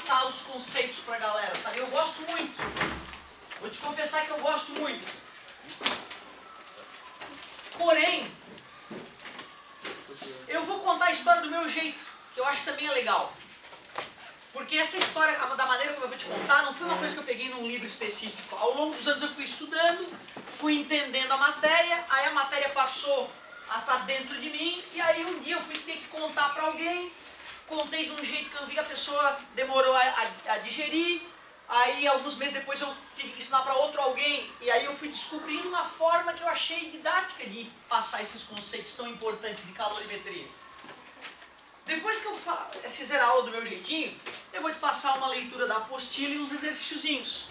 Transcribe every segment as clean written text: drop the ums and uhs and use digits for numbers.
passar os conceitos para a galera, sabe? Eu gosto muito. Vou te confessar que eu gosto muito. Porém, eu vou contar a história do meu jeito, que eu acho que também é legal. Porque essa história, da maneira como eu vou te contar, não foi uma coisa que eu peguei num livro específico. Ao longo dos anos eu fui estudando, fui entendendo a matéria, aí a matéria passou a estar dentro de mim, e aí um dia eu fui ter que contar para alguém, contei de um jeito que eu vi que a pessoa demorou a digerir, aí alguns meses depois eu tive que ensinar para outro alguém, e aí eu fui descobrindo uma forma que eu achei didática de passar esses conceitos tão importantes de calorimetria. Depois que eu fizer a aula do meu jeitinho, eu vou te passar uma leitura da apostila e uns exercíciozinhos,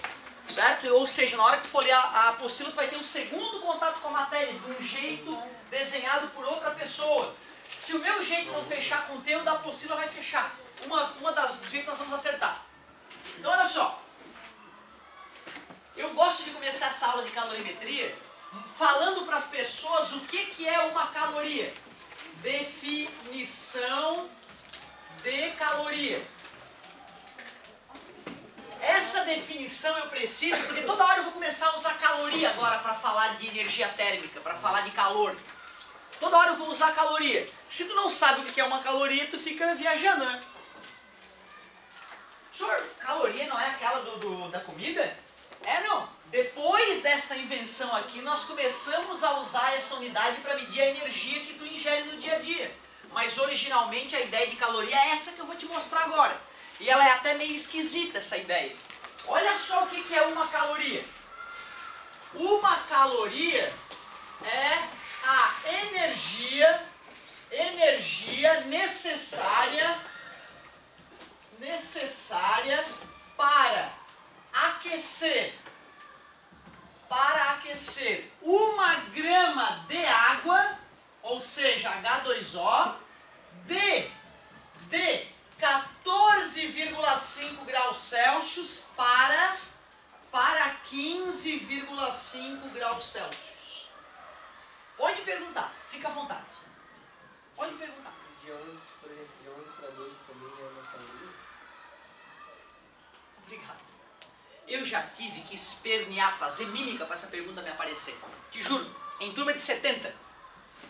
certo? Ou seja, na hora que tu for ler a apostila, tu vai ter um segundo contato com a matéria, de um jeito desenhado por outra pessoa. Se o meu jeito não fechar com o teu, da apostila vai fechar. Uma das jeitos nós vamos acertar. Então olha só, eu gosto de começar essa aula de calorimetria falando para as pessoas o que é uma caloria. Definição de caloria. Essa definição eu preciso, porque toda hora eu vou começar a usar caloria agora para falar de energia térmica, para falar de calor. Toda hora eu vou usar caloria. Se tu não sabe o que é uma caloria, tu fica viajando, né? Senhor, caloria não é aquela da comida? É, não. Depois dessa invenção aqui, nós começamos a usar essa unidade para medir a energia que tu ingere no dia a dia. Mas originalmente a ideia de caloria é essa que eu vou te mostrar agora. E ela é até meio esquisita, essa ideia. Olha só o que é uma caloria. Uma caloria é a energia necessária para aquecer 1 grama de água, ou seja, H2O, de 14,5 graus Celsius para 15,5 graus Celsius. Pode perguntar, fica à vontade. Pode perguntar. De 11, por exemplo, de 11 para 12 também é uma caloria? Obrigado. Eu já tive que espernear, fazer mímica para essa pergunta me aparecer. Te juro, em turma de 70,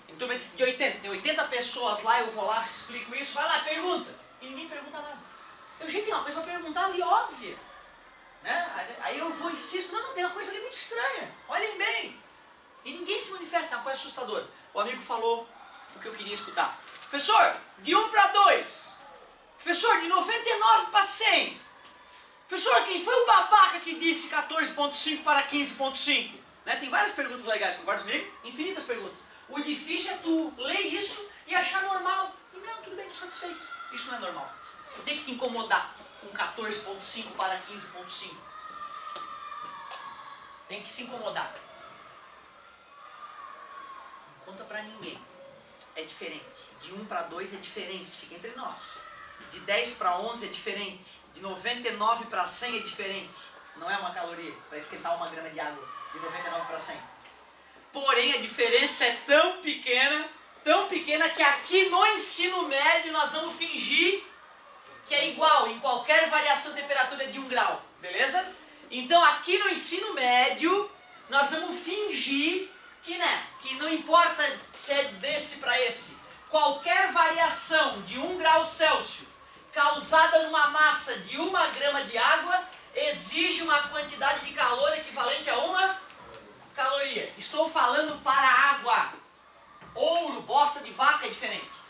em turma de 80, tem 80 pessoas lá, eu vou lá, explico isso, vai lá, pergunta. E ninguém pergunta nada. Eu já tenho uma coisa para perguntar ali, óbvia. Né? Aí eu vou e insisto, não, tem uma coisa ali muito estranha, olhem bem. E ninguém se manifesta, é uma coisa assustadora. O amigo falou o que eu queria escutar. Professor, de 1 para 2. Professor, de 99 para 100. Professor, quem foi o babaca que disse 14,5 para 15,5? Né? Tem várias perguntas legais, concorda comigo? Infinitas perguntas. O difícil é tu ler isso e achar normal. E não, tudo bem, estou satisfeito. Isso não é normal. Eu tenho que te incomodar com 14,5 para 15,5. Tem que se incomodar. Não conta pra ninguém. É diferente. De 1 para 2 é diferente, fica entre nós. De 10 para 11 é diferente. De 99 para 100 é diferente. Não é uma caloria para esquentar 1 grama de água. De 99 para 100. Porém, a diferença é tão pequena que aqui no ensino médio nós vamos fingir que é igual em qualquer variação de temperatura de 1 grau. Beleza? Então, aqui no ensino médio, nós vamos fingir que, né, que não importa se é desse para esse. Qualquer variação de 1 grau Celsius causada numa massa de 1 grama de água exige uma quantidade de calor equivalente a 1 caloria. Estou falando para água. Ouro, bosta de vaca é diferente.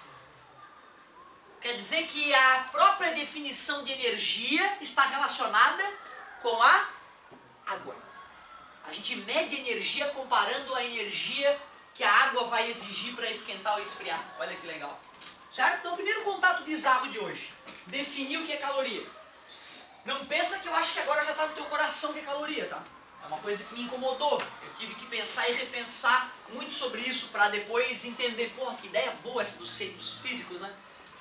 Quer dizer que a própria definição de energia está relacionada com a água. A gente mede energia comparando a energia que a água vai exigir para esquentar ou esfriar. Olha que legal. Certo? Então, o primeiro contato bizarro de hoje. Definir o que é caloria. Não pensa que eu acho que agora já está no teu coração o que é caloria, tá? É uma coisa que me incomodou. Eu tive que pensar e repensar muito sobre isso para depois entender, porra, que ideia boa essa dos físicos, né?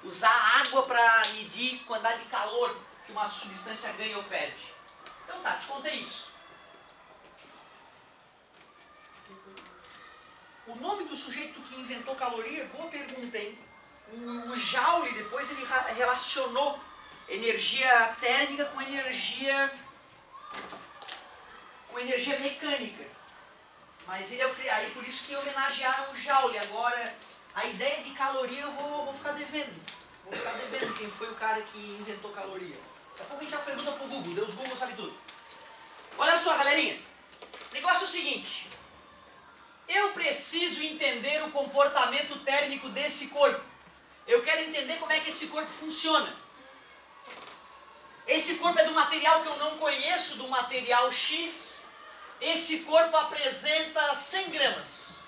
Usar água para medir quantidade de calor que uma substância ganha ou perde. Então tá, te contei isso. O nome do sujeito que inventou caloria, boa pergunta, hein? O Joule, depois ele relacionou energia térmica com energia mecânica. Mas ele é o criador, aí por isso que homenagearam o Joule. Agora, a ideia de caloria eu vou ficar devendo. Vou ficar devendo quem foi o cara que inventou caloria. Daqui a pouco a gente já pergunta pro Google, Deus Google sabe tudo. Olha só, galerinha. O negócio é o seguinte. Eu preciso entender o comportamento térmico desse corpo. Eu quero entender como é que esse corpo funciona. Esse corpo é do material que eu não conheço, do material X. Esse corpo apresenta 100 gramas.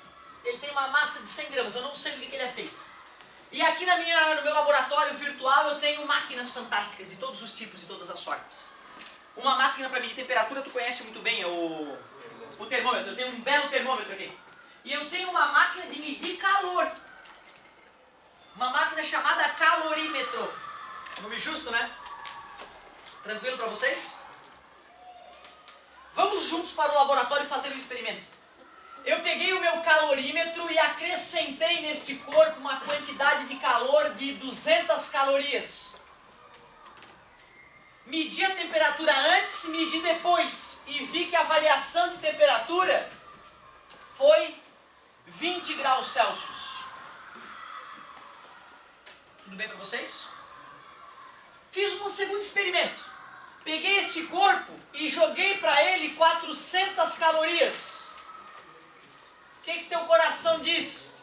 Ele tem uma massa de 100 gramas, eu não sei do que ele é feito. E aqui no meu laboratório virtual eu tenho máquinas fantásticas de todos os tipos e todas as sortes. Uma máquina para medir temperatura tu conhece muito bem, é o termômetro. Eu tenho um belo termômetro aqui. E eu tenho uma máquina de medir calor. Uma máquina chamada calorímetro. Nome justo, né? Tranquilo para vocês? Vamos juntos para o laboratório fazer um experimento. Eu peguei o meu calorímetro e acrescentei neste corpo uma quantidade de calor de 200 calorias. Medi a temperatura antes, medi depois e vi que a variação de temperatura foi 20 graus Celsius. Tudo bem para vocês? Fiz um segundo experimento. Peguei esse corpo e joguei para ele 400 calorias. O que teu coração diz?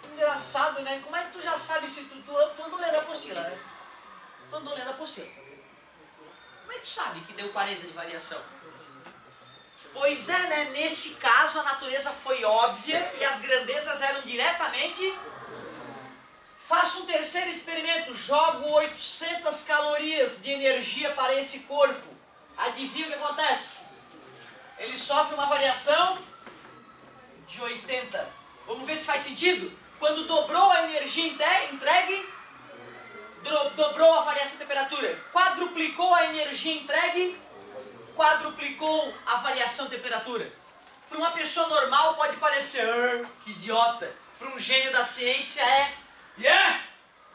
Engraçado, né? Como é que tu já sabe se tu andou lendo a apostila, né? Tu andou lendo a apostila. Como é que tu sabe que deu 40 de variação? Pois é, né? Nesse caso a natureza foi óbvia e as grandezas eram diretamente... Faço um terceiro experimento, jogo 800 calorias de energia para esse corpo. Adivinha o que acontece? Ele sofre uma variação de 80. Vamos ver se faz sentido? Quando dobrou a energia entregue, dobrou a variação de temperatura. Quadruplicou a energia entregue, quadruplicou a variação de temperatura. Para uma pessoa normal pode parecer, que idiota. Para um gênio da ciência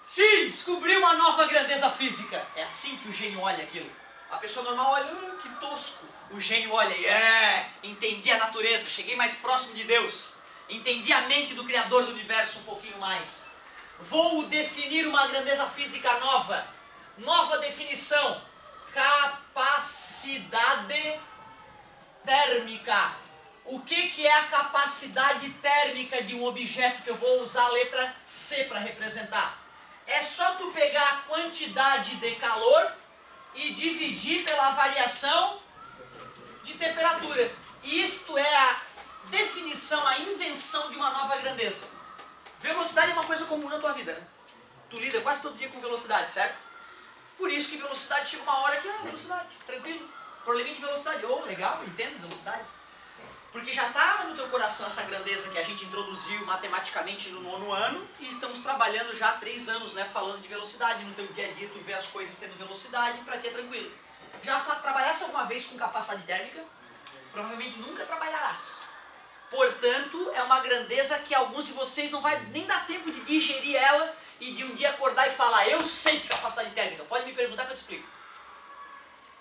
sim, descobri uma nova grandeza física. É assim que o gênio olha aquilo. A pessoa normal olha, que tosco. O gênio olha, entendi a natureza, cheguei mais próximo de Deus. Entendi a mente do Criador do Universo um pouquinho mais. Vou definir uma grandeza física nova. Nova definição. Capacidade térmica. O que é a capacidade térmica de um objeto que eu vou usar a letra C para representar? É só tu pegar a quantidade de calor e dividir pela variação de temperatura. Isto é a definição, a invenção de uma nova grandeza. Velocidade é uma coisa comum na tua vida, né? Tu lida quase todo dia com velocidade, certo? Por isso que velocidade chega uma hora que velocidade, tranquilo. Probleminha de velocidade, legal, entendo velocidade. Porque já está no teu coração essa grandeza que a gente introduziu matematicamente no 9º ano e estamos trabalhando já há 3 anos, né, falando de velocidade. No teu dia a dia tu vê as coisas tendo velocidade, para ti é tranquilo. Já trabalhasse alguma vez com capacidade térmica? Provavelmente nunca trabalharás. Portanto, é uma grandeza que alguns de vocês não vai nem dar tempo de digerir ela e de um dia acordar e falar, eu sei que capacidade térmica, pode me perguntar que eu te explico.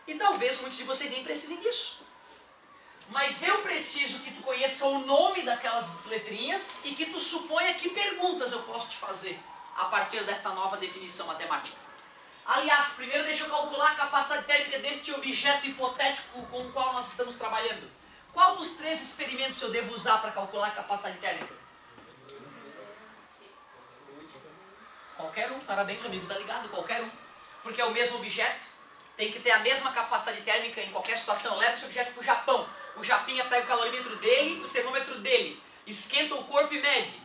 E talvez muitos de vocês nem precisem disso. Mas eu preciso que tu conheça o nome daquelas letrinhas e que tu suponha que perguntas eu posso te fazer a partir desta nova definição matemática. Aliás, primeiro deixa eu calcular a capacidade térmica deste objeto hipotético com o qual nós estamos trabalhando. Qual dos 3 experimentos eu devo usar para calcular a capacidade térmica? Qualquer um, parabéns amigo, tá ligado? Qualquer um. Porque é o mesmo objeto, tem que ter a mesma capacidade térmica em qualquer situação. Leva esse objeto para o Japão. O Japinha pega o calorímetro dele, o termômetro dele, esquenta o corpo e mede.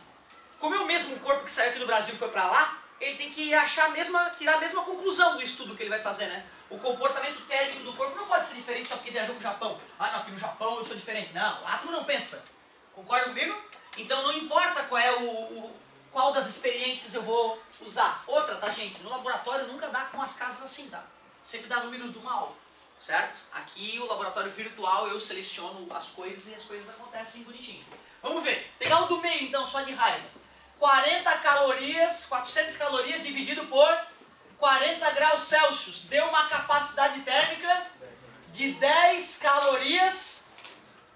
Como é o mesmo corpo que saiu aqui do Brasil e foi para lá, ele tem que tirar a mesma conclusão do estudo que ele vai fazer, né? O comportamento térmico do corpo não pode ser diferente só porque viajou para o Japão. Ah, não, aqui no Japão eu sou diferente. Não, o átomo não pensa. Concorda comigo? Então não importa qual das experiências eu vou usar. Outra, tá, gente? No laboratório nunca dá com as casas assim, tá? Sempre dá números de uma aula. Certo? Aqui o laboratório virtual eu seleciono as coisas e as coisas acontecem bonitinho. Vamos ver. Pegar o do meio então, só de raiva. 40 calorias, 400 calorias dividido por 40 graus Celsius deu uma capacidade térmica de 10 calorias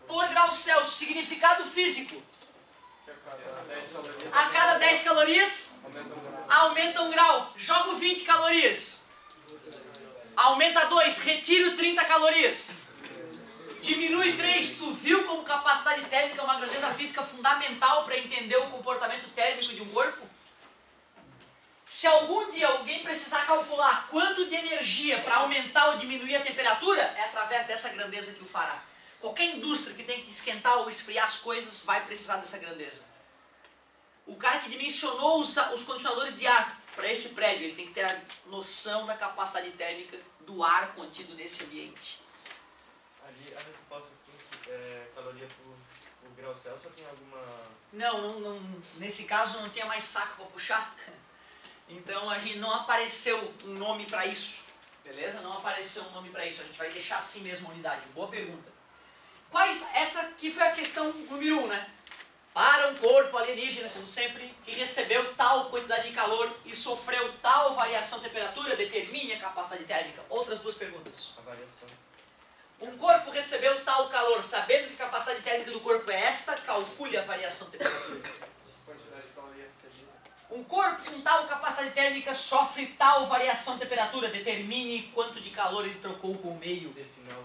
por grau Celsius. Significado físico. A cada 10 calorias, aumenta 1 grau. Jogo 20 calorias. Aumenta 2, retiro 30 calorias. Diminui 3. Tu viu como capacidade térmica é uma grandeza física fundamental para entender o comportamento térmico de um corpo? Se algum dia alguém precisar calcular quanto de energia para aumentar ou diminuir a temperatura, é através dessa grandeza que o fará. Qualquer indústria que tem que esquentar ou esfriar as coisas vai precisar dessa grandeza. O cara que dimensionou os condicionadores de ar para esse prédio, ele tem que ter a noção da capacidade térmica do ar contido nesse ambiente. Ali a resposta é caloria por grau Celsius ou tem alguma... Não, nesse caso não tinha mais saco para puxar. Então a gente não apareceu um nome para isso, beleza? Não apareceu um nome para isso, a gente vai deixar assim mesmo a unidade. Boa pergunta. Essa aqui foi a questão número 1, né? Para um corpo alienígena, como sempre, que recebeu tal quantidade de calor e sofreu tal variação de temperatura, determine a capacidade térmica. Outras 2 perguntas. A variação. Um corpo recebeu tal calor, sabendo que a capacidade térmica do corpo é esta, calcule a variação de temperatura. Quantidade de caloria recebida. Um corpo com tal capacidade térmica sofre tal variação de temperatura, determine quanto de calor ele trocou com o meio.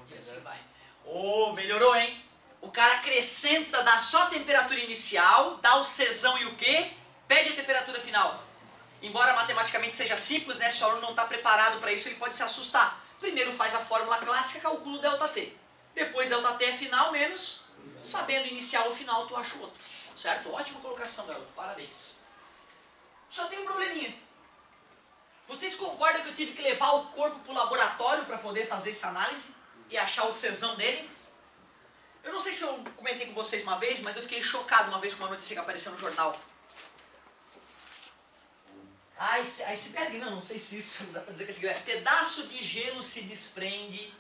E assim vai. Oh, melhorou, hein? O cara acrescenta, dá só a temperatura inicial, dá o Czão e o Q, pede a temperatura final. Embora matematicamente seja simples, né? Se o aluno não está preparado para isso, ele pode se assustar. Primeiro faz a fórmula clássica, calcula o ΔT. Depois ΔT é final menos, sabendo inicial ou final, tu acha o outro. Certo? Ótima colocação, garoto. Parabéns. Só tem um probleminha. Vocês concordam que eu tive que levar o corpo para o laboratório para poder fazer essa análise e achar o Czão dele? Eu não sei se eu comentei com vocês uma vez, mas eu fiquei chocado uma vez com uma notícia que apareceu no jornal. Aí se perde, não sei se isso dá para dizer que é. Pedaço de gelo se desprende.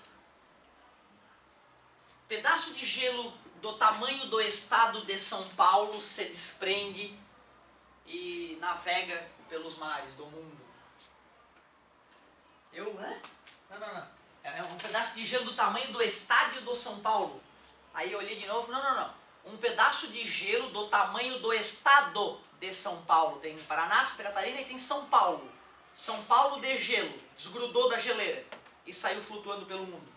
Pedaço de gelo do tamanho do estado de São Paulo se desprende e navega pelos mares do mundo. Não. É um pedaço de gelo do tamanho do estádio do São Paulo. Aí eu olhei de novo, não. Um pedaço de gelo do tamanho do estado de São Paulo. Tem Paraná, Santa Catarina e tem São Paulo. São Paulo de gelo, desgrudou da geleira e saiu flutuando pelo mundo.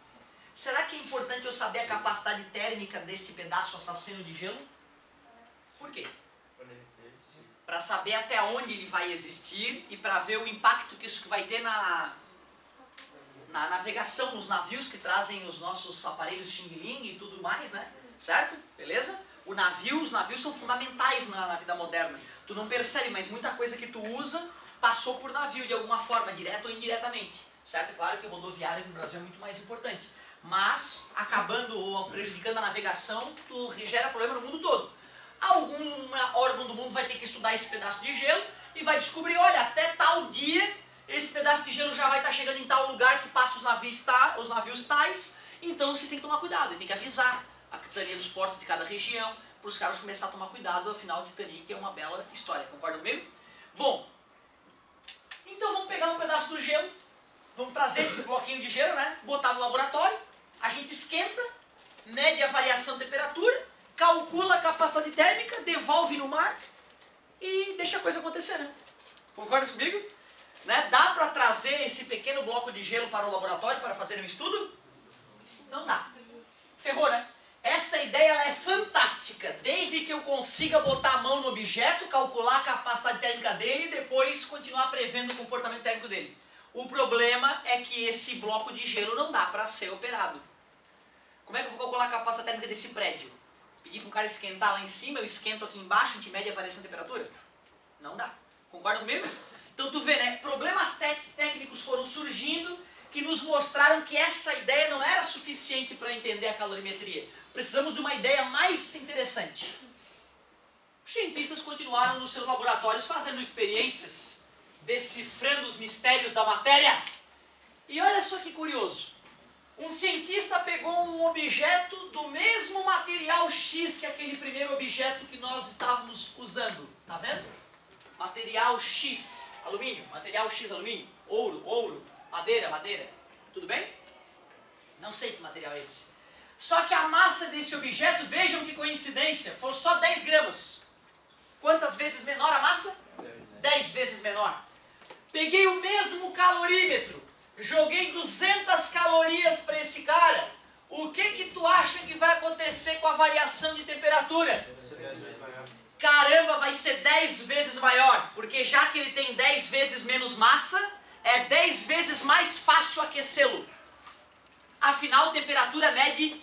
Será que é importante eu saber a capacidade térmica deste pedaço assassino de gelo? Por quê? Para saber até onde ele vai existir e para ver o impacto que isso vai ter na navegação, nos navios que trazem os nossos aparelhos Xing-Ling e tudo mais, né? Certo? Beleza? Os navios são fundamentais na vida moderna. Tu não percebe, mas muita coisa que tu usa passou por navio de alguma forma, direto ou indiretamente. Certo? Claro que rodoviário no Brasil é muito mais importante. Mas, acabando ou prejudicando a navegação, tu gera problema no mundo todo. Algum órgão do mundo vai ter que estudar esse pedaço de gelo e vai descobrir, olha, até tal dia esse pedaço de gelo já vai estar chegando em tal lugar que passa os navios tais, então vocês têm que tomar cuidado, e tem que avisar a capitania dos portos de cada região, para os caras começarem a tomar cuidado, afinal Titanic é uma bela história, concorda comigo? Bom, então vamos pegar um pedaço do gelo, vamos trazer esse bloquinho de gelo, né? Botar no laboratório, a gente esquenta, mede a variação de temperatura, calcula a capacidade térmica, devolve no mar e deixa a coisa acontecer, né? Concorda comigo? Né? Dá para trazer esse pequeno bloco de gelo para o laboratório para fazer um estudo? Não dá. Ferrou, né? Esta ideia ela é fantástica, desde que eu consiga botar a mão no objeto, calcular a capacidade térmica dele e depois continuar prevendo o comportamento térmico dele. O problema é que esse bloco de gelo não dá para ser operado. Como é que eu vou calcular a capacidade térmica desse prédio? Pedir para um cara esquentar lá em cima, eu esquento aqui embaixo, a gente mede a variação de temperatura? Não dá. Concorda comigo? Então tu vê, né? Problemas técnicos foram surgindo que nos mostraram que essa ideia não era suficiente para entender a calorimetria. Precisamos de uma ideia mais interessante. Os cientistas continuaram nos seus laboratórios fazendo experiências, decifrando os mistérios da matéria. E olha só que curioso. Um cientista pegou um objeto do mesmo material X que aquele primeiro objeto que nós estávamos usando. Tá vendo? Material X, alumínio. Material X, alumínio. Ouro, madeira. Tudo bem? Não sei que material é esse. Só que a massa desse objeto, vejam que coincidência, foi só 10 gramas. Quantas vezes menor a massa? 10 vezes menor. Peguei o mesmo calorímetro, joguei 200 calorias para esse cara. O que tu acha que vai acontecer com a variação de temperatura? Caramba, vai ser 10 vezes maior, porque já que ele tem 10 vezes menos massa, é 10 vezes mais fácil aquecê-lo. Afinal, temperatura mede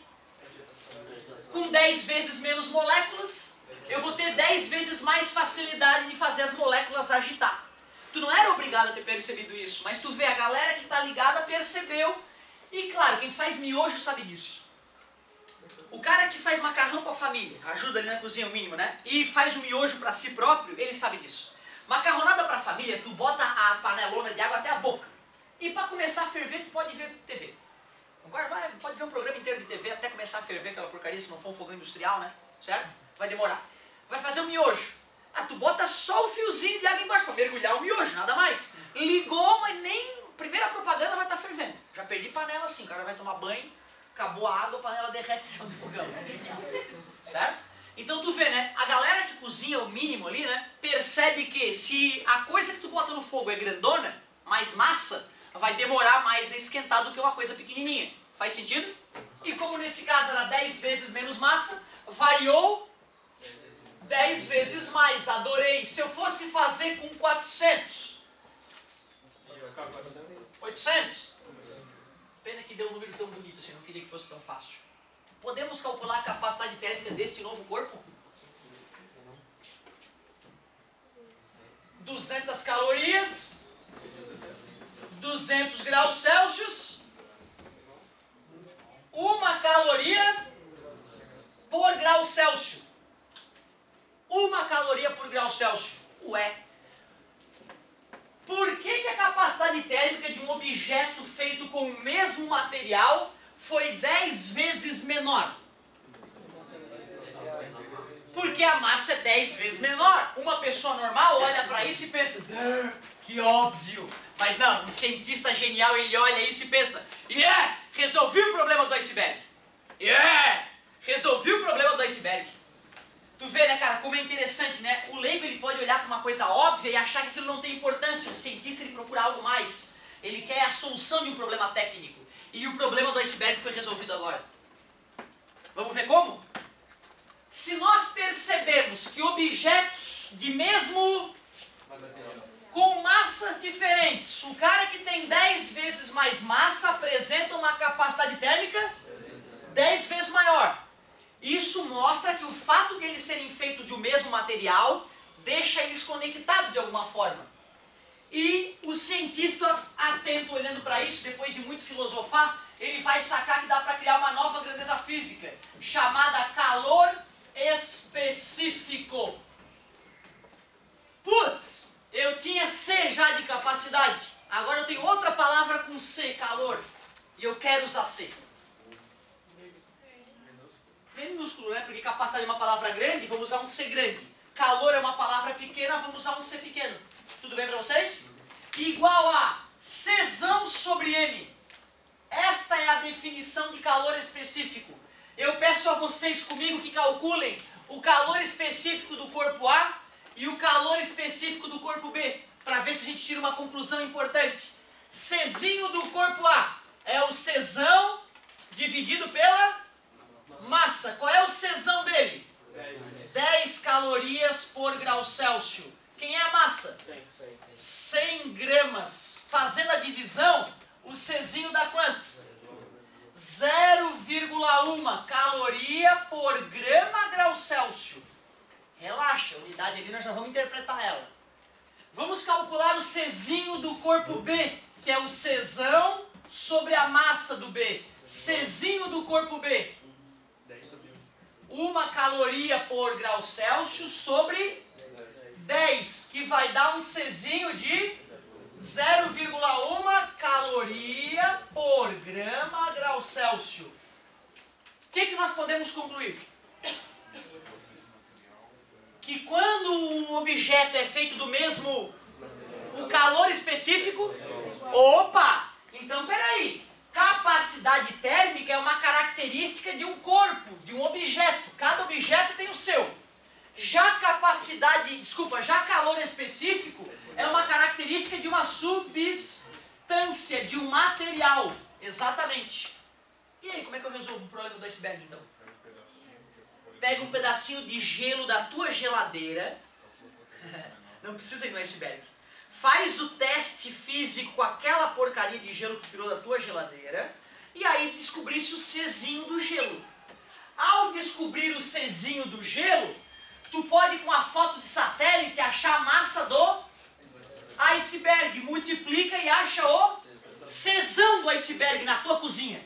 com 10 vezes menos moléculas, eu vou ter 10 vezes mais facilidade de fazer as moléculas agitar. Tu não era obrigado a ter percebido isso, mas tu vê, a galera que está ligada percebeu. E claro, quem faz miojo sabe disso. O cara que faz macarrão para a família, ajuda ali na cozinha o mínimo, né? E faz o miojo para si próprio, ele sabe disso. Macarronada para a família, tu bota a panelona de água até a boca. E para começar a ferver, tu pode ver TV. Pode ver um programa inteiro de TV até começar a ferver aquela porcaria, se não for um fogão industrial, né? Certo? Vai demorar. Vai fazer o miojo. Tu bota só o fiozinho de água embaixo para mergulhar o miojo, nada mais. Ligou, mas nem... Primeira propaganda vai estar fervendo. Já perdi panela assim, o cara vai tomar banho, acabou a água, a panela derrete em cima do fogão. É genial. Certo? Então tu vê, né? A galera que cozinha o mínimo ali, né? Percebe que se a coisa que tu bota no fogo é grandona, mais massa, vai demorar mais a esquentar do que uma coisa pequenininha. Faz sentido? E como nesse caso era 10 vezes menos massa, variou 10 vezes mais. Adorei. Se eu fosse fazer com 400... 800? Pena que deu um número tão bonito assim, não queria que fosse tão fácil. Podemos calcular a capacidade térmica desse novo corpo? 200 calorias, 200 graus Celsius, 1 caloria por grau Celsius. 1 caloria por grau Celsius. Ué. Por que a capacidade térmica de um objeto feito com o mesmo material foi 10 vezes menor? Porque a massa é 10 vezes menor. Uma pessoa normal olha para isso e pensa, que óbvio. Mas não, um cientista genial, ele olha isso e pensa, resolvi o problema do iceberg. Resolvi o problema do iceberg. Tu vê, né, cara, como é interessante, né? O leigo, ele pode olhar para uma coisa óbvia e achar que aquilo não tem importância. O cientista, ele procura algo mais. Ele quer a solução de um problema técnico. E o problema do iceberg foi resolvido agora. Vamos ver como? Se nós percebemos que objetos de mesmo... com massas diferentes, o cara que tem 10 vezes mais massa apresenta uma capacidade térmica 10 vezes maior. Isso mostra que o fato de eles serem feitos de um mesmo material deixa eles conectados de alguma forma. E o cientista, atento, olhando para isso, depois de muito filosofar, ele vai sacar que dá para criar uma nova grandeza física, chamada calor específico. Putz, eu tinha C já de capacidade, agora eu tenho outra palavra com C, calor, e eu quero usar C. Minúsculo, né? Porque capacidade é uma palavra grande, vamos usar um C grande. Calor é uma palavra pequena, vamos usar um C pequeno. Tudo bem para vocês? Igual a Czão sobre M. Esta é a definição de calor específico. Eu peço a vocês comigo que calculem o calor específico do corpo A e o calor específico do corpo B, para ver se a gente tira uma conclusão importante. Czinho do corpo A é o Czão dividido pela massa. Qual é o Czão dele? 10 calorias por grau Celsius. Quem é a massa? 100 gramas. Fazendo a divisão, o Czinho dá quanto? 0,1 caloria por grama grau Celsius. Relaxa, a unidade ali nós já vamos interpretar ela. Vamos calcular o Czinho do corpo B, que é o Czão sobre a massa do B. Czinho do corpo B. 1 caloria por grau Celsius sobre 10, que vai dar um Czinho de 0,1 caloria por grama grau Celsius. O que nós podemos concluir? Que quando o objeto é feito do mesmo, o calor específico Opa! Então, peraí. Capacidade térmica é uma característica de um corpo, de um objeto. Cada objeto tem o seu. Já calor específico é uma característica de uma substância, de um material. Exatamente. E aí, como é que eu resolvo o problema do iceberg, então? Pega um pedacinho de gelo da tua geladeira. Não precisa ir no iceberg. Faz o teste físico com aquela porcaria de gelo que tirou da tua geladeira. E aí descobrisse o Czinho do gelo. Ao descobrir o Czinho do gelo, tu pode, com a foto de satélite, achar a massa do iceberg. Multiplica e acha o Czão do iceberg na tua cozinha.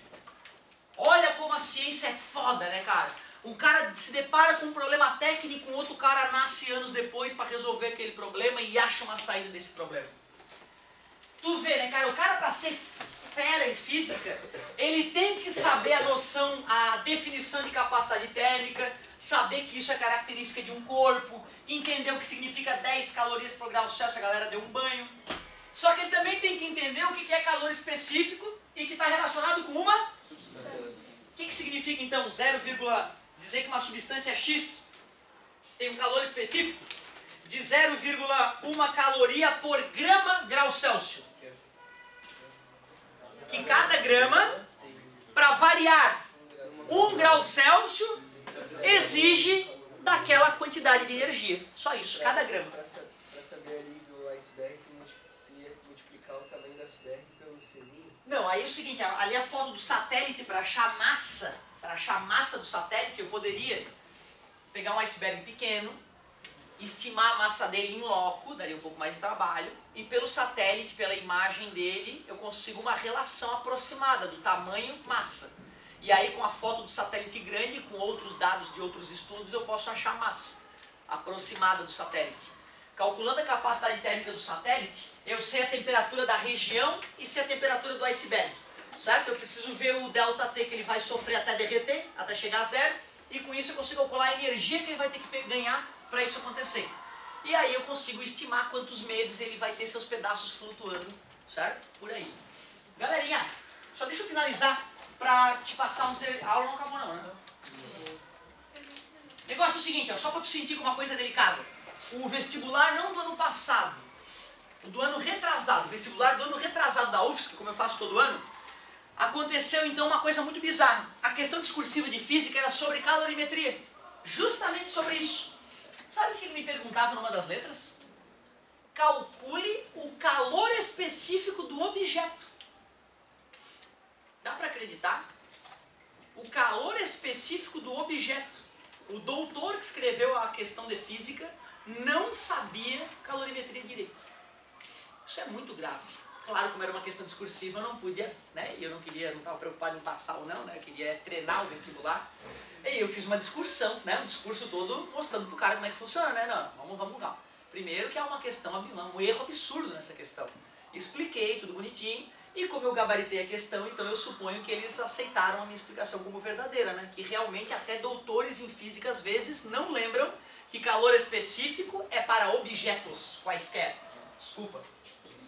Olha como a ciência é foda, né, cara? Um cara se depara com um problema técnico, um outro cara nasce anos depois para resolver aquele problema e acha uma saída desse problema. Tu vê, né, cara? O cara, para ser fera em física, ele tem que saber a noção, a definição de capacidade térmica, saber que isso é característica de um corpo, entender o que significa 10 calorias por grau Celsius, a galera deu um banho. Só que ele também tem que entender o que é calor específico e que está relacionado com uma... O que significa então 0, dizer que uma substância X tem um calor específico de 0,1 caloria por grau Celsius. Que cada grama, para variar 1 grau Celsius, exige daquela quantidade de energia. Só isso, cada grama. Para saber ali do iceberg, multiplicar o tamanho do iceberg pelo Czinho? Não, aí é o seguinte, ali a foto do satélite, para achar a massa do satélite, eu poderia pegar um iceberg pequeno, estimar a massa dele em loco, daria um pouco mais de trabalho, e pelo satélite, pela imagem dele, eu consigo uma relação aproximada do tamanho-massa. E aí, com a foto do satélite grande, com outros dados de outros estudos, eu posso achar a massa aproximada do satélite. Calculando a capacidade térmica do satélite, eu sei a temperatura da região e sei a temperatura do iceberg. Certo? Eu preciso ver o ΔT que ele vai sofrer até derreter, até chegar a zero, e com isso eu consigo calcular a energia que ele vai ter que ganhar para isso acontecer. E aí eu consigo estimar quantos meses ele vai ter seus pedaços flutuando, certo? Por aí. Galerinha, só deixa eu finalizar para te passar a aula não acabou não, né? O negócio é o seguinte, ó, só para tu sentir como uma coisa delicada. O vestibular não do ano passado, o do ano retrasado, o vestibular do ano retrasado da UFSC, como eu faço todo ano, aconteceu então uma coisa muito bizarra. A questão discursiva de física era sobre calorimetria. Justamente sobre isso. Sabe o que ele me perguntava numa das letras? Calcule o calor específico do objeto. Dá para acreditar? O calor específico do objeto. O doutor que escreveu a questão de física não sabia calorimetria direito. Isso é muito grave. Claro, como era uma questão discursiva, eu não podia, né? E eu não estava preocupado em passar ou não, né? Eu queria treinar o vestibular. E eu fiz uma discussão, né? Um discurso todo mostrando pro cara como é que funciona, né? Não, vamos com calma. Primeiro que é uma questão, um erro absurdo nessa questão. Expliquei tudo bonitinho, e como eu gabaritei a questão, então eu suponho que eles aceitaram a minha explicação como verdadeira, né? Que realmente até doutores em física às vezes não lembram que calor específico é para objetos quaisquer. Desculpa.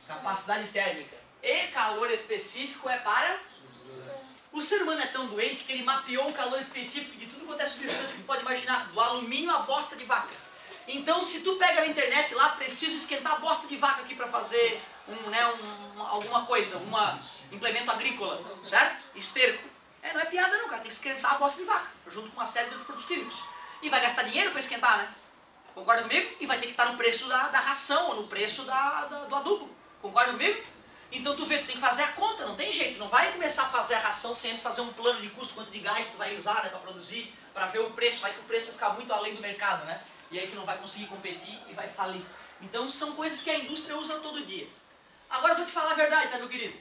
Capacidade térmica. E calor específico é para... O ser humano é tão doente que ele mapeou o calor específico de tudo quanto é substância que pode imaginar, do alumínio à bosta de vaca. Então, se tu pega na internet lá, preciso esquentar a bosta de vaca aqui para fazer alguma coisa, um implemento agrícola, certo? Esterco. Não é piada não, cara, tem que esquentar a bosta de vaca, junto com uma série de outros produtos químicos. E vai gastar dinheiro para esquentar, né? Concorda comigo? E vai ter que estar no preço da ração, ou no preço do adubo. Concorda comigo? Então tu vê, tu tem que fazer a conta, não tem jeito. Não vai começar a fazer a ração sem antes fazer um plano de custo, quanto de gás tu vai usar, né, para produzir, para ver o preço. Vai que o preço vai ficar muito além do mercado, né? E aí tu não vai conseguir competir e vai falir. Então são coisas que a indústria usa todo dia. Agora eu vou te falar a verdade, tá, meu querido?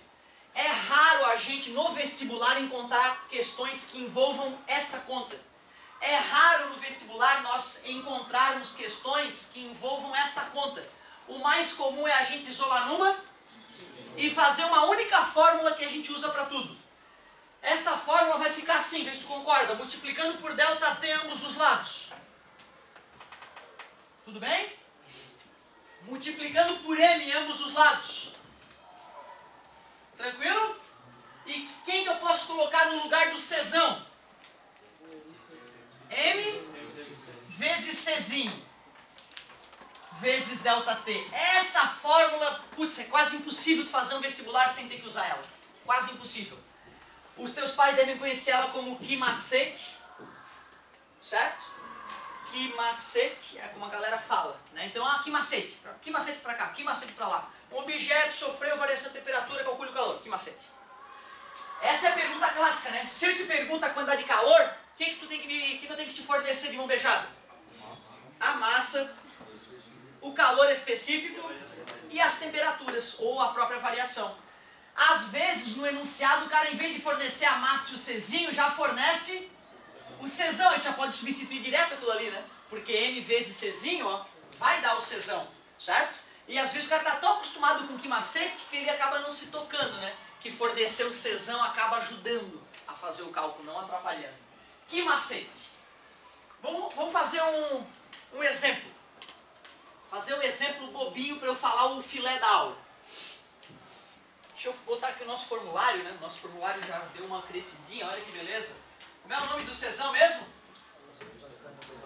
É raro a gente no vestibular encontrar questões que envolvam esta conta. É raro no vestibular nós encontrarmos questões que envolvam esta conta. O mais comum é a gente isolar numa e fazer uma única fórmula que a gente usa para tudo. Essa fórmula vai ficar assim, vê se tu concorda, multiplicando por ΔT ambos os lados. Tudo bem? Multiplicando por M ambos os lados. Tranquilo? E quem que eu posso colocar no lugar do Czão? M vezes Czinho vezes ΔT. Essa fórmula, putz, é quase impossível de fazer um vestibular sem ter que usar ela. Quase impossível. Os teus pais devem conhecer ela como que macete, certo? Que macete é como a galera fala, né? Então, que macete para cá, que macete para lá. Um objeto sofreu variação de temperatura, calcule o calor, que macete. Essa é a pergunta clássica, né? Se eu te pergunto a quantidade de calor, o que eu tenho que te fornecer de mão beijada? A massa, o calor específico e as temperaturas, ou a própria variação. Às vezes, no enunciado, o cara, em vez de fornecer a massa e o Czinho, já fornece o Czão. A gente já pode substituir direto aquilo ali, né? Porque M vezes Czinho, ó, vai dar o Czão, certo? E às vezes o cara está tão acostumado com que macete que ele acaba não se tocando, né? Que fornecer o Czão acaba ajudando a fazer o cálculo, não atrapalhando. Que macete? Vamos fazer um exemplo. Fazer um exemplo bobinho para eu falar o filé da aula. Deixa eu botar aqui o nosso formulário, né? Nosso formulário já deu uma crescidinha, olha que beleza. Como é o nome do Czão mesmo?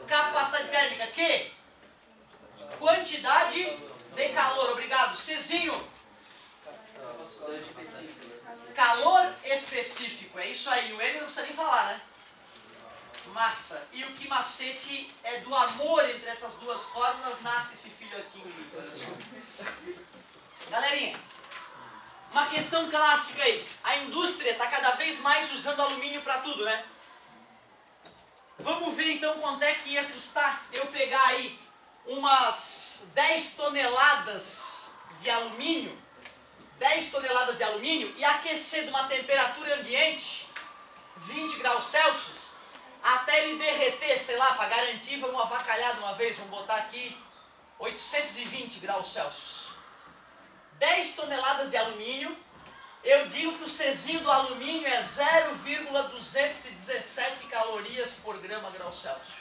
Capacidade térmica, Q. Quantidade de calor, obrigado. Czinho. Calor específico, é isso aí. O N não precisa nem falar, né? Massa. E o que macete é do amor entre essas duas fórmulas, nasce esse filhotinho lindo. Galerinha, uma questão clássica aí. A indústria está cada vez mais usando alumínio para tudo, né? Vamos ver então quanto é que ia custar eu pegar aí umas 10 toneladas de alumínio, 10 toneladas de alumínio e aquecer de uma temperatura ambiente, 20 graus Celsius, até ele derreter, sei lá, para garantir, vamos avacalhar de uma vez, vamos botar aqui 820 graus Celsius. 10 toneladas de alumínio, eu digo que o Czinho do alumínio é 0,217 calorias por grama grau Celsius.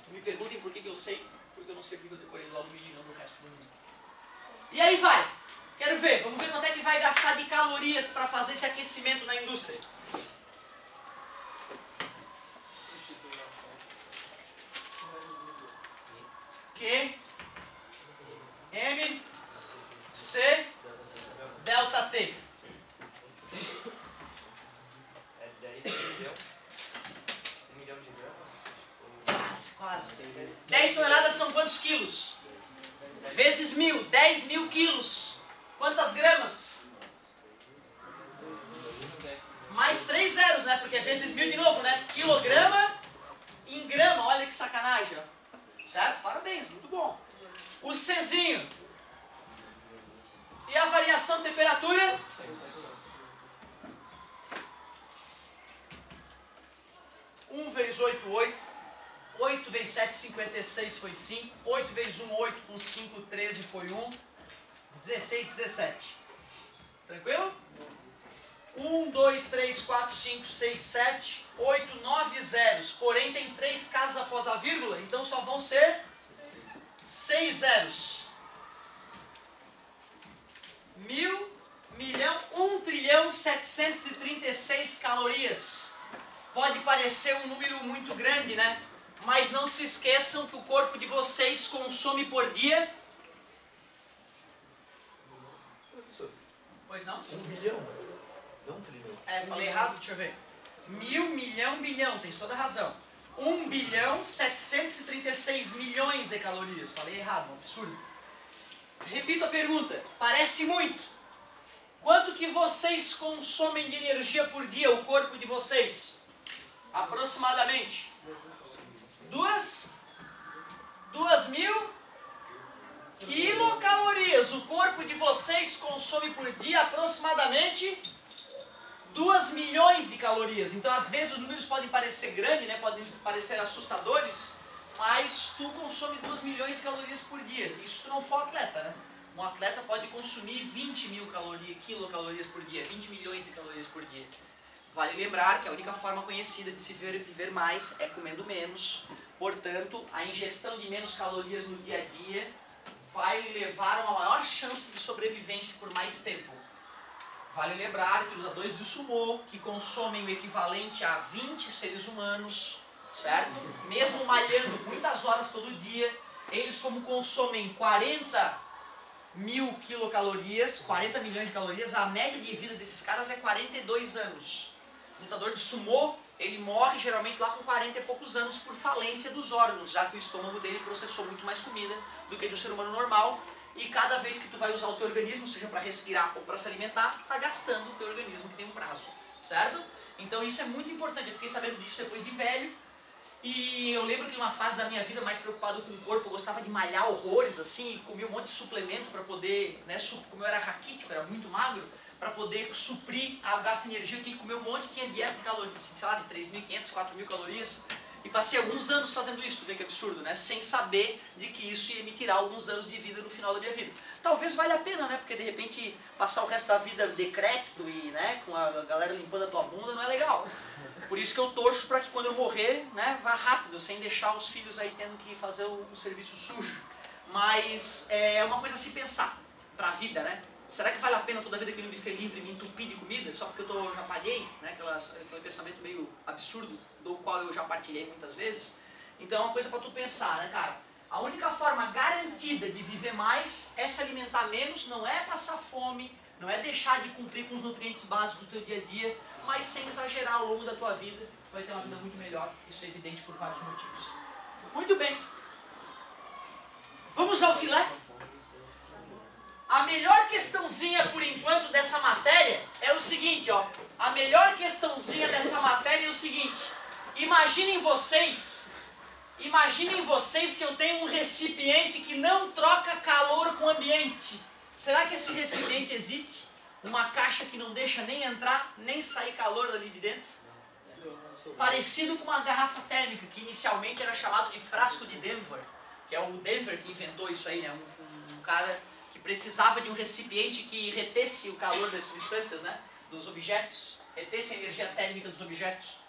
Me perguntem por que eu sei, porque eu não sei porque eu decorei do alumínio e não do resto do mundo. E aí vai, quero ver, vamos ver quanto é que vai gastar de calorias para fazer esse aquecimento na indústria. Q, M, C, delta T. É 10 milhão de gramas? Quase. 10 toneladas são quantos quilos? Vezes 1000, 10 mil quilos. Quantas gramas? Mais 3 zeros, né? Porque é vezes 1000 de novo, né? Quilograma em grama, olha que sacanagem, ó. Certo? Parabéns, muito bom. O Czinho. E a variação de temperatura? 1 vezes 8, 8. 8 vezes 7, 56 foi 5. 8 vezes 1, 8. Com 5, 13 foi 1. 16, 17. Tranquilo? 1, 2, 3, 4, 5, 6, 7, 8, 9 zeros. Porém, tem 3 casas após a vírgula, então só vão ser 6 zeros. 1.000, milhão, 1 trilhão 736 calorias. Pode parecer um número muito grande, né? Mas não se esqueçam que o corpo de vocês consome por dia... Pois não? 1 bilhão. Não 1 trilhão. Falei errado, deixa eu ver. 1.000, milhão, bilhão, tem toda a razão. 1 bilhão 736 milhões de calorias. Falei errado, um absurdo. Repito a pergunta, parece muito. Quanto que vocês consomem de energia por dia, o corpo de vocês? Aproximadamente. 2.000 quilocalorias. O corpo de vocês consome por dia aproximadamente 2 milhões de calorias. Então, às vezes, os números podem parecer grandes, né? Podem parecer assustadores, mas tu consome 2 milhões de calorias por dia. Isso tu não for atleta, né? Um atleta pode consumir 20 mil quilocalorias por dia, 20 milhões de calorias por dia. Vale lembrar que a única forma conhecida de se viver mais é comendo menos. Portanto, a ingestão de menos calorias no dia a dia vai levar a uma maior chance de sobrevivência por mais tempo. Vale lembrar que os lutadores do sumô, que consomem o equivalente a 20 seres humanos, certo? Mesmo malhando muitas horas todo dia, eles como consomem 40 mil quilocalorias, 40 milhões de calorias, a média de vida desses caras é 42 anos. O lutador de sumô, ele morre geralmente lá com 40 e poucos anos por falência dos órgãos, já que o estômago dele processou muito mais comida do que do ser humano normal. E cada vez que tu vai usar o teu organismo, seja para respirar ou para se alimentar, tu tá gastando o teu organismo, que tem um prazo, certo? Então isso é muito importante. Eu fiquei sabendo disso depois de velho. E eu lembro que numa fase da minha vida mais preocupado com o corpo, eu gostava de malhar horrores assim, e comia um monte de suplemento para poder, né, como eu era raquítico, era muito magro, para poder suprir o gasto de energia, eu tinha que comer um monte, tinha dieta de calorias, sei lá, de 3.500, 4.000 calorias. E passei alguns anos fazendo isso, tu vê que absurdo, né? Sem saber de que isso ia me tirar alguns anos de vida no final da minha vida. Talvez valha a pena, né? Porque de repente passar o resto da vida decrépito e, né, com a galera limpando a tua bunda não é legal. Por isso que eu torço para que quando eu morrer, né, vá rápido, sem deixar os filhos aí tendo que fazer o serviço sujo. Mas é uma coisa a se pensar para a vida, né? Será que vale a pena toda a vida que eu me buffet livre me entupir de comida só porque eu já paguei? Né? Aquele pensamento meio absurdo do qual eu já partilhei muitas vezes. Então é uma coisa para tu pensar, né, cara? A única forma garantida de viver mais é se alimentar menos, não é passar fome, não é deixar de cumprir com os nutrientes básicos do teu dia a dia, mas sem exagerar ao longo da tua vida, tu vai ter uma vida muito melhor. Isso é evidente por vários motivos. Muito bem. Vamos ao filé? A melhor questãozinha por enquanto dessa matéria é o seguinte, ó. A melhor questãozinha dessa matéria é o seguinte. Imaginem vocês que eu tenho um recipiente que não troca calor com o ambiente. Será que esse recipiente existe? Uma caixa que não deixa nem entrar, nem sair calor dali de dentro? Parecido com uma garrafa térmica, que inicialmente era chamado de frasco de Denver, que é o Denver que inventou isso aí, né? Um cara que precisava de um recipiente que retesse o calor das substâncias, né? Dos objetos, retesse a energia térmica dos objetos.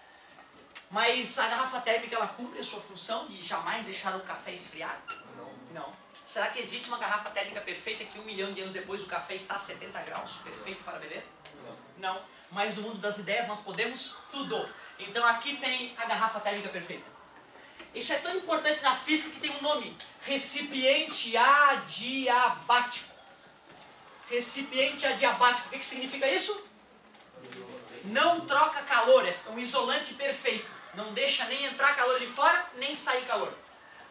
Mas a garrafa térmica, ela cumpre a sua função de jamais deixar o café esfriar? Não. Será que existe uma garrafa térmica perfeita que 1 milhão de anos depois o café está a 70 graus, perfeito para beber? Não. Mas no mundo das ideias nós podemos tudo. Então aqui tem a garrafa térmica perfeita. Isso é tão importante na física que tem um nome. Recipiente adiabático. Recipiente adiabático. O que significa isso? Não troca calor. É um isolante perfeito. Não deixa nem entrar calor de fora, nem sair calor.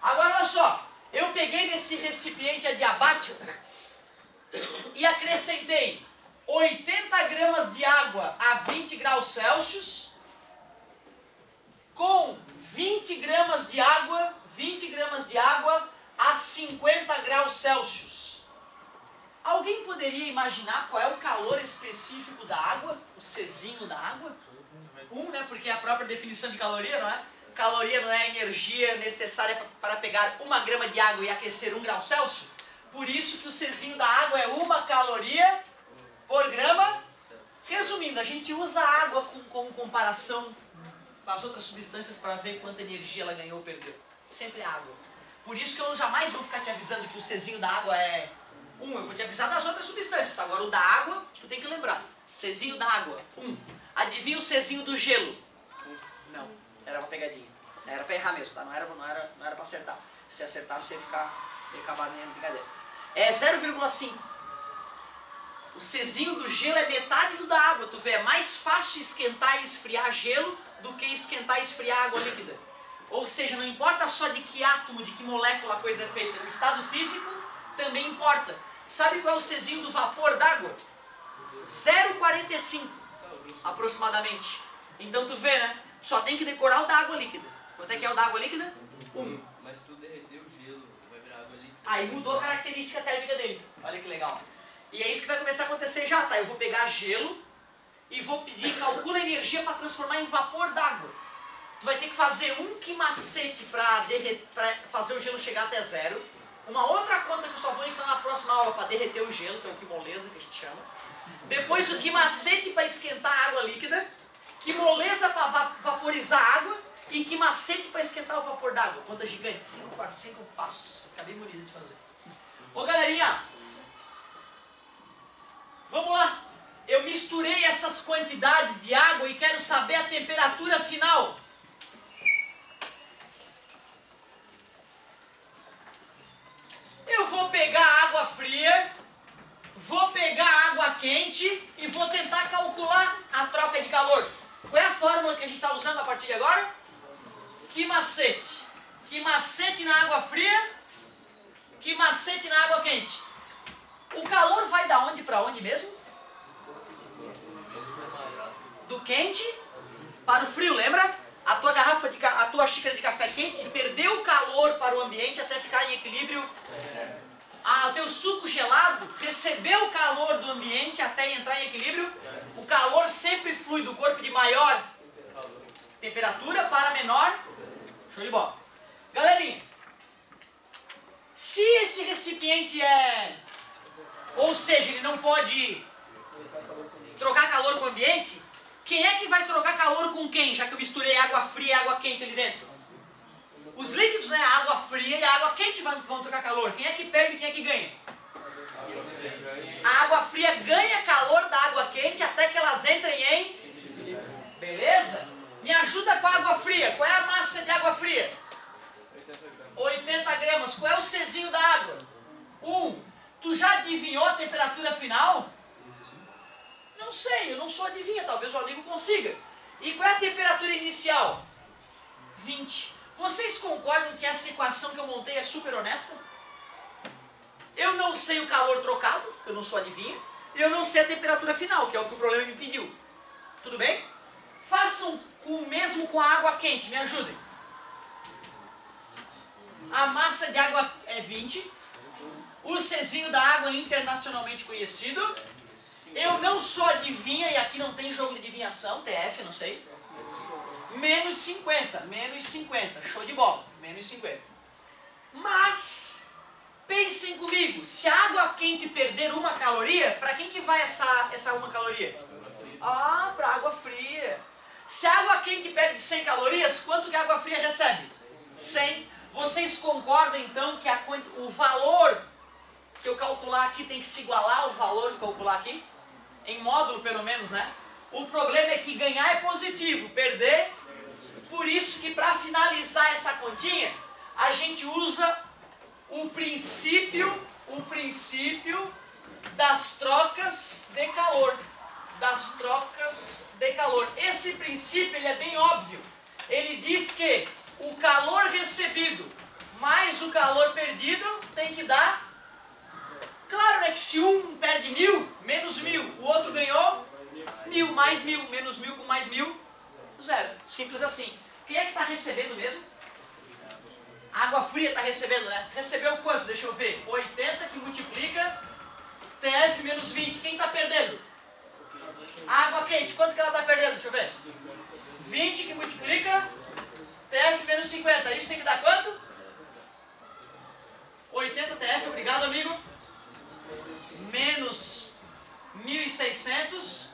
Agora olha só. Eu peguei nesse recipiente adiabático e acrescentei 80 gramas de água a 20 graus Celsius com 20 gramas de água a 50 graus Celsius. Alguém poderia imaginar qual é o calor específico da água? O Czinho da água? 1, né? Porque é a própria definição de caloria, não é? Caloria não é a energia necessária para pegar 1 grama de água e aquecer 1 grau Celsius. Por isso que o Czinho da água é 1 caloria por grama. Resumindo, a gente usa a água como comparação com as outras substâncias para ver quanta energia ela ganhou ou perdeu. Sempre água. Por isso que eu jamais vou ficar te avisando que o Czinho da água é 1. Eu vou te avisar das outras substâncias. Agora o da água, tu tem que lembrar. Czinho da água, 1. Adivinha o Czinho do gelo? Não. Era uma pegadinha. Era pra errar mesmo, tá? Não era pra acertar. Se acertasse, ia acabar a minha brincadeira. É 0,5. O Czinho do gelo é metade do da água. Tu vê, é mais fácil esquentar e esfriar gelo do que esquentar e esfriar água líquida. Ou seja, não importa só de que átomo, de que molécula a coisa é feita. O estado físico também importa. Sabe qual é o Czinho do vapor d'água? 0,45 aproximadamente. Então tu vê, né? Só tem que decorar o da água líquida. Quanto é que é o da água líquida? 1. Mas tu derreteu o gelo, vai virar água líquida. Aí mudou a característica térmica dele. Olha que legal. E é isso que vai começar a acontecer já, tá? Eu vou pegar gelo e vou pedir, calcula a energia para transformar em vapor d'água. Tu vai ter que fazer um macete para fazer o gelo chegar até 0. Uma outra conta que eu só vou ensinar na próxima aula para derreter o gelo, que é o que moleza que a gente chama. Depois o que macete para esquentar a água líquida. Que moleza para vaporizar a água e que macete para esquentar o vapor d'água. Conta gigante, 5 passos. Fica bem bonito de fazer. Ô galerinha, vamos lá. eu misturei essas quantidades de água e quero saber a temperatura final. Eu vou pegar água fria, vou pegar água quente e vou tentar calcular a troca de calor. Qual é a fórmula que a gente está usando a partir de agora? Que macete? Que macete na água fria? Que macete na água quente? O calor vai da onde para onde mesmo? Do quente para o frio, lembra? A tua xícara de café quente perdeu o calor para o ambiente até ficar em equilíbrio. O teu suco gelado recebeu o calor do ambiente até entrar em equilíbrio. O calor sempre flui do corpo de maior temperatura para menor. Show de bola. Galerinha, se esse recipiente ou seja, ele não pode trocar calor com o ambiente, quem é que vai trocar calor com quem? Já que eu misturei água fria e água quente ali dentro. Os líquidos, né? A água fria e a água quente vão trocar calor. Quem é que perde e quem é que ganha? A água fria ganha calor da água quente até que elas entrem em... Beleza? Me ajuda com a água fria. Qual é a massa de água fria? 80 gramas. Qual é o Czinho da água? 1. Tu já adivinhou a temperatura final? Não sei, eu não sou adivinha. Talvez o amigo consiga. E qual é a temperatura inicial? 20. Vocês concordam que essa equação que eu montei é super honesta? Eu não sei o calor trocado, porque eu não sou adivinha, e eu não sei a temperatura final, que é o que o problema me pediu. Tudo bem? Façam o mesmo com a água quente, me ajudem. A massa de água é 20. O Czinho da água é internacionalmente conhecido. Eu não sou adivinha, e aqui não tem jogo de adivinhação, TF, não sei. Menos 50, menos 50, show de bola, menos 50. Mas, pensem comigo, se a água quente perder 1 caloria, para quem que vai essa 1 caloria? Para a água fria. Se a água quente perde 100 calorias, quanto que a água fria recebe? 100. Vocês concordam então que o valor que eu calcular aqui tem que se igualar ao valor que eu calcular aqui? Em módulo pelo menos, né? O problema é que ganhar é positivo, perder... Por isso que para finalizar essa continha, a gente usa o princípio das trocas de calor. Das trocas de calor. Esse princípio ele é bem óbvio. Ele diz que o calor recebido mais o calor perdido tem que dar... Claro, né, que se um perde 1000, menos 1000, o outro ganhou 1000 mais 1000, menos 1000 com mais 1000, 0. Simples assim. Quem é que está recebendo mesmo? A água fria está recebendo, né? Recebeu quanto? Deixa eu ver. 80 que multiplica TF menos 20. Quem está perdendo? A água quente. Quanto que ela está perdendo? Deixa eu ver. 20 que multiplica TF menos 50. Isso tem que dar quanto? 80 TF, obrigado amigo. Menos 1.600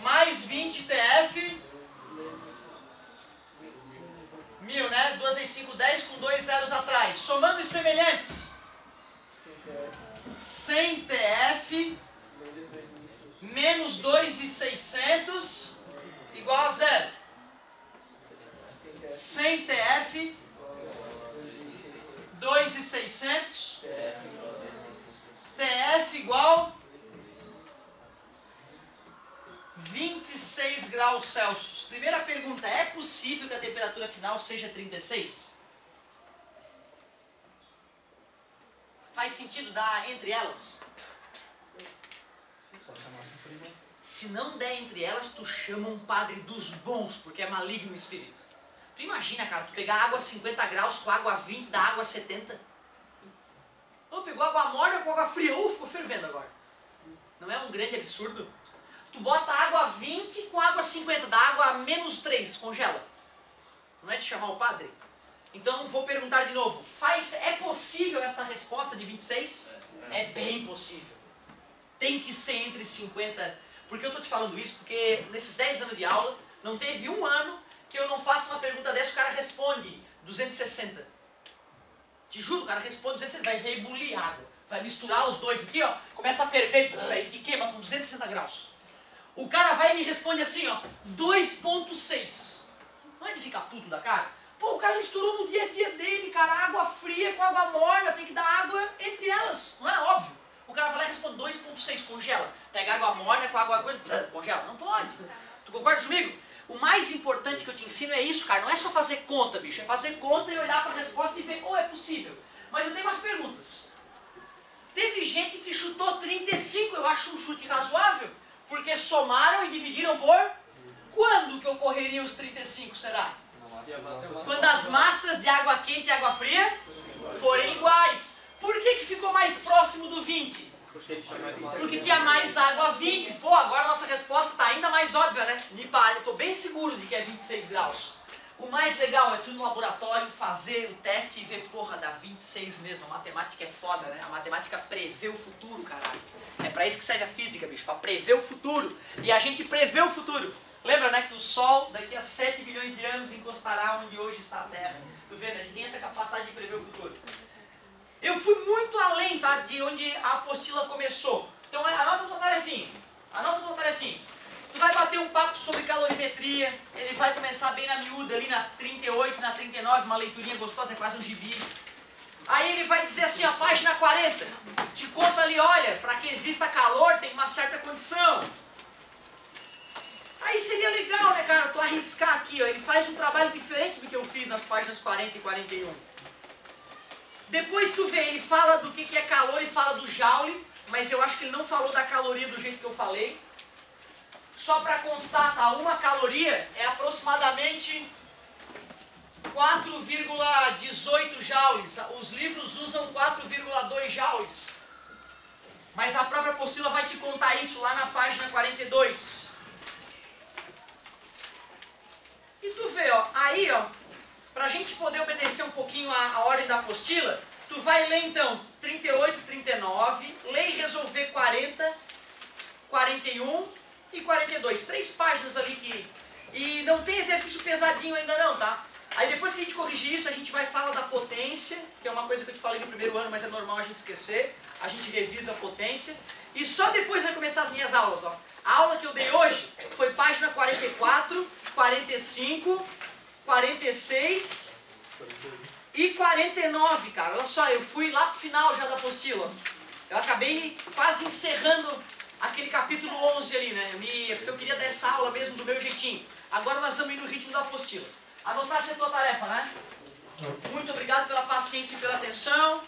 mais 20 TF 1000, né? 2 vezes 5, 10 com 2 zeros atrás. Somando os semelhantes. 100 TF menos 2.600 igual a 0. 100 TF 2.600 TF igual 26 graus Celsius. Primeira pergunta, é possível que a temperatura final seja 36? Faz sentido dar entre elas? Se não der entre elas, tu chama um padre dos bons, porque é maligno o espírito. Tu imagina, cara, tu pegar água a 50 graus com água a 20, dá água a 70. Ou pegou água morna com água fria, ficou fervendo agora. Não é um grande absurdo? Tu bota água a 20 com água a 50, dá água a menos 3, congela. Não é de chamar o padre? Então vou perguntar de novo, é possível essa resposta de 26? É bem possível. Tem que ser entre 50, porque eu estou te falando isso, porque nesses 10 anos de aula, não teve um ano que eu não faço uma pergunta dessa e o cara responde 260. Te juro, o cara responde 260, vai ebulir água. vai misturar os dois aqui, ó, começa a ferver, e te queima com 260 graus. O cara vai e me responde assim, ó, 2,6. Não é de ficar puto da cara? Pô, o cara misturou no dia a dia dele, cara, água fria com água morna, tem que dar água entre elas, não é óbvio? O cara vai lá e responde 2,6, congela. Pega água morna com água coisa, congela. Não pode. Tu concorda comigo? O mais importante que eu te ensino é isso, cara. Não é só fazer conta, bicho. É fazer conta e olhar para a resposta e ver, é possível. Mas eu tenho umas perguntas. Teve gente que chutou 35, eu acho um chute razoável, porque somaram e dividiram por... Quando que ocorreriam os 35, será? Quando as massas de água quente e água fria forem iguais. Por que ficou mais próximo do 20? Porque tinha mais água 20. Pô, agora a nossa resposta está ainda mais óbvia, né? Eu estou bem seguro de que é 26 graus. O mais legal é tu ir no laboratório, fazer o teste e ver, porra, dá 26 mesmo. A matemática é foda, né? A matemática prevê o futuro, caralho. É pra isso que serve a física, bicho, pra prever o futuro. E a gente prevê o futuro. Lembra, né, que o Sol, daqui a 7 bilhões de anos, encostará onde hoje está a Terra. Tu vê, né? A gente tem essa capacidade de prever o futuro. Eu fui muito além, tá, de onde a apostila começou. Então anota tua tarefinha. Anota tua tarefinha. Tu vai bater um papo sobre calorimetria. Ele vai começar bem na miúda, ali na 38, na 39, uma leiturinha gostosa, é quase um gibi. Aí ele vai dizer assim, a página 40, te conta ali, olha, para que exista calor tem uma certa condição. Aí seria legal, né, cara, tu arriscar aqui, ó. Ele faz um trabalho diferente do que eu fiz nas páginas 40 e 41. Depois tu vê, ele fala do que é calor e fala do joule, mas eu acho que ele não falou da caloria do jeito que eu falei. Só para constar, tá? Uma caloria é aproximadamente 4,18 joules. Os livros usam 4,2 joules. Mas a própria apostila vai te contar isso lá na página 42. E tu vê, ó, aí, ó, pra gente poder obedecer um pouquinho a ordem da apostila, tu vai ler então 38, 39, ler e resolver 40, 41 e 42. 3 páginas ali que... E não tem exercício pesadinho ainda não, tá? Aí depois que a gente corrigir isso, a gente vai falar da potência, que é uma coisa que eu te falei no primeiro ano, mas é normal a gente esquecer. A gente revisa a potência. E só depois vai começar as minhas aulas, ó. A aula que eu dei hoje foi página 44, 45, 46 e 49, cara. Olha só, eu fui lá pro final já da apostila. Eu acabei quase encerrando aquele capítulo 11 ali, né? Porque eu queria dar essa aula mesmo do meu jeitinho. Agora nós vamos ir no ritmo da apostila. Anotar essa é a tua tarefa, né? Muito obrigado pela paciência e pela atenção.